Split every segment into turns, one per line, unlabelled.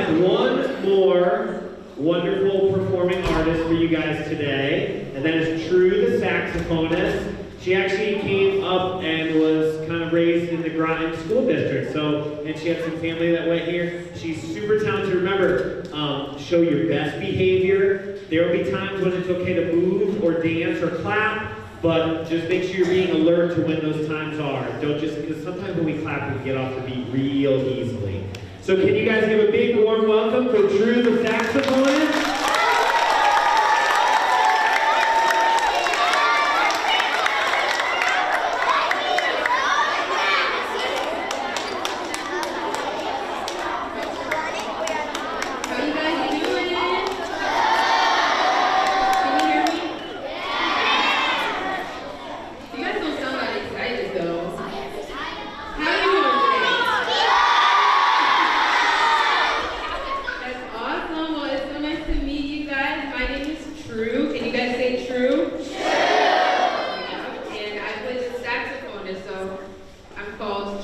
have one more wonderful performing artist for you guys today, and that is True, the saxophonist. She actually came up and was kind of raised in the Groton School District, and she had some family that went here. She's super talented. Remember, show your best behavior. There will be times when it's okay to move or dance or clap, but just make sure you're being alert to when those times are. Don't just, because sometimes when we clap, we can get off the beat real easily. So can you guys give a big warm welcome for Drew the saxophonist?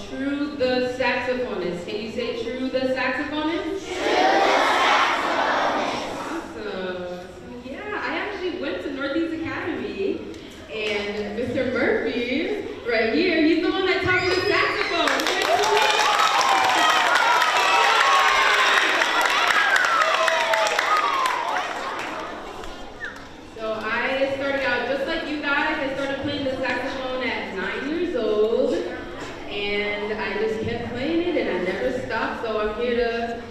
True the Saxophonist. Can you say True the Saxophonist?
True the Saxophonist.
Awesome. So yeah, I actually went to Northeast Academy, and Mr. Murphy, right here, he's the one that taught me the saxophone. So I started out just like you guys. I started playing the saxophone at 9 years old. And I just kept playing it, and I never stopped. So I'm here to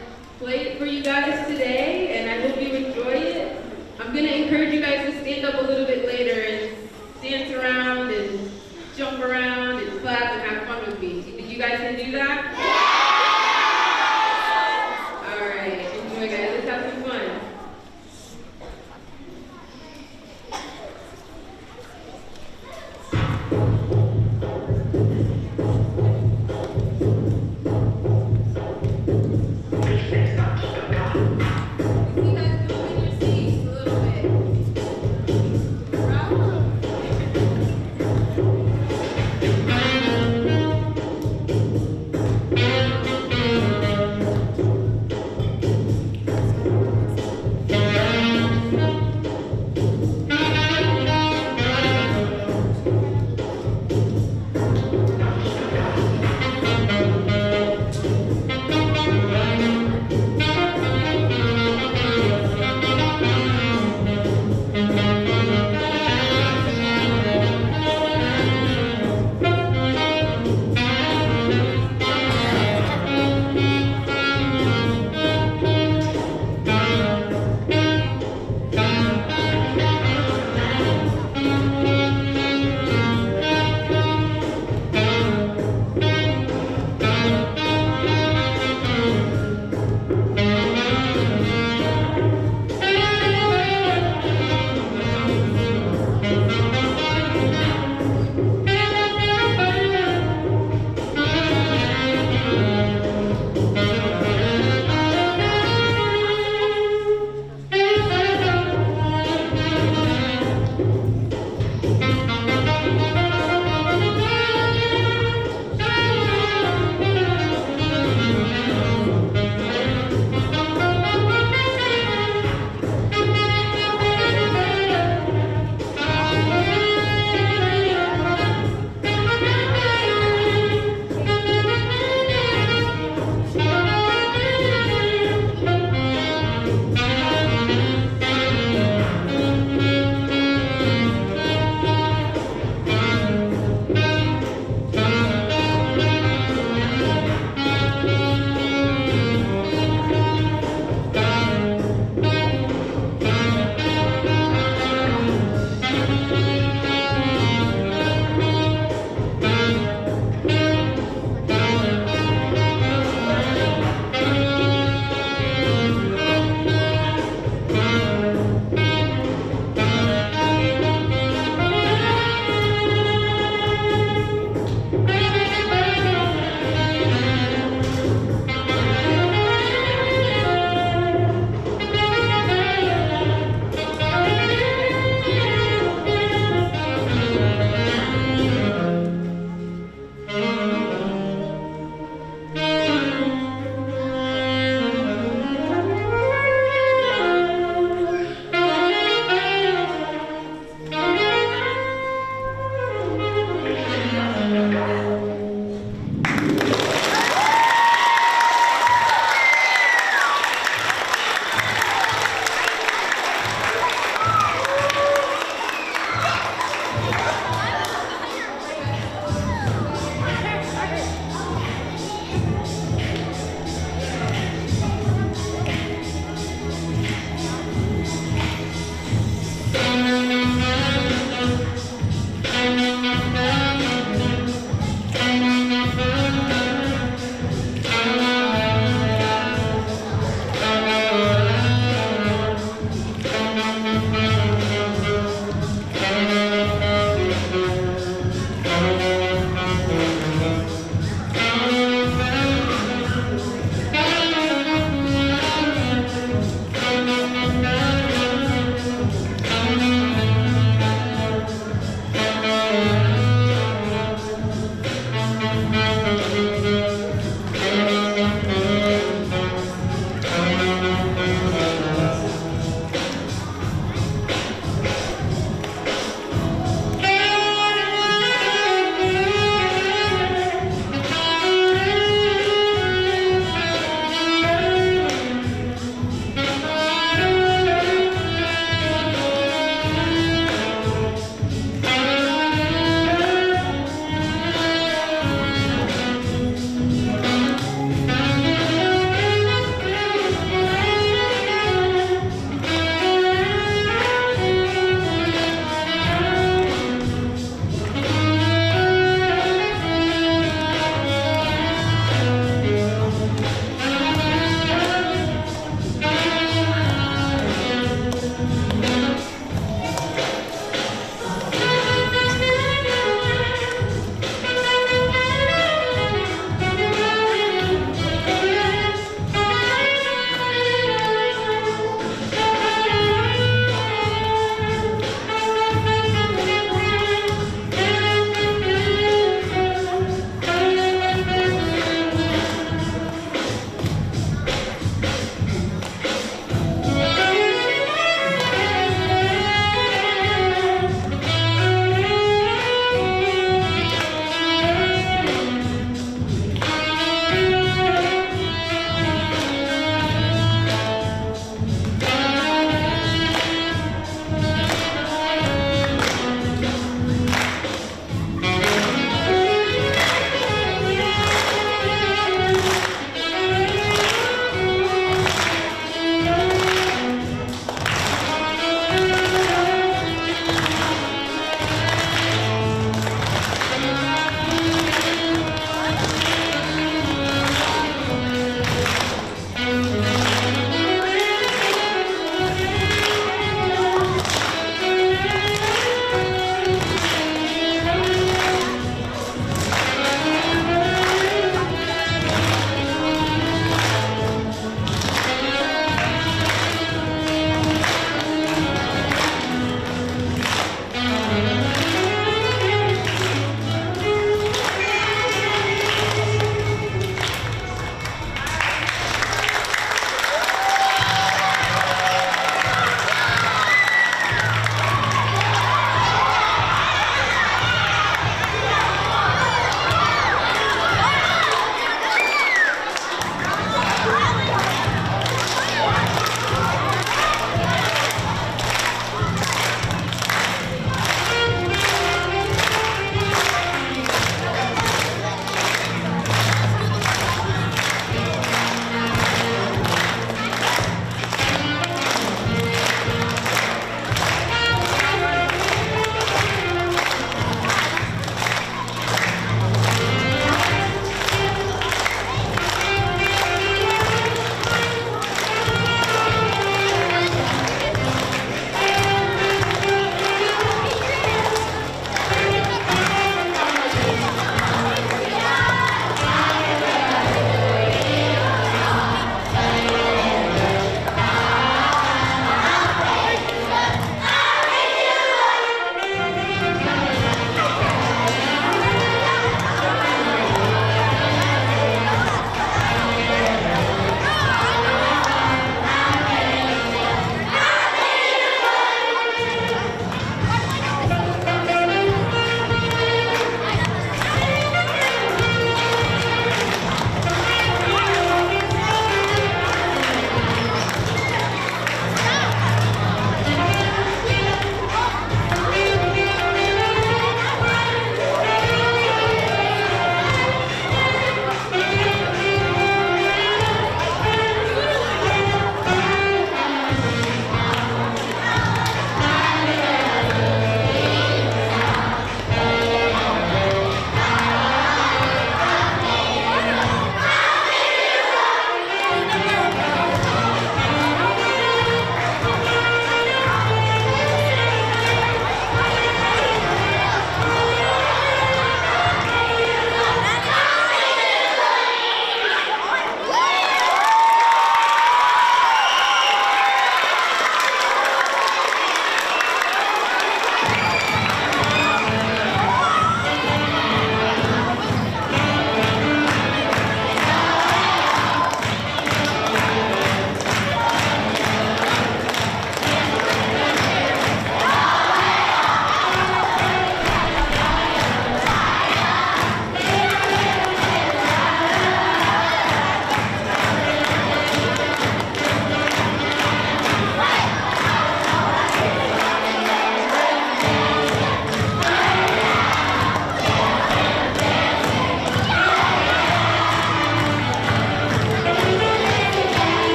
play it for you guys today, and I hope you enjoy it. I'm going to encourage you guys to stand up a little bit later and dance around and jump around and clap and have fun with me. Do you think you guys can do that? Yes! All right, enjoy, guys. Let's have some fun.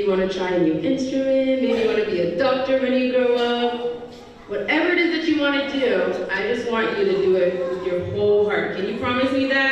you want to try a new instrument, maybe you want to be a doctor when you grow up. Whatever it is that you want to do, I just want you to do it with your whole heart. Can you promise me that?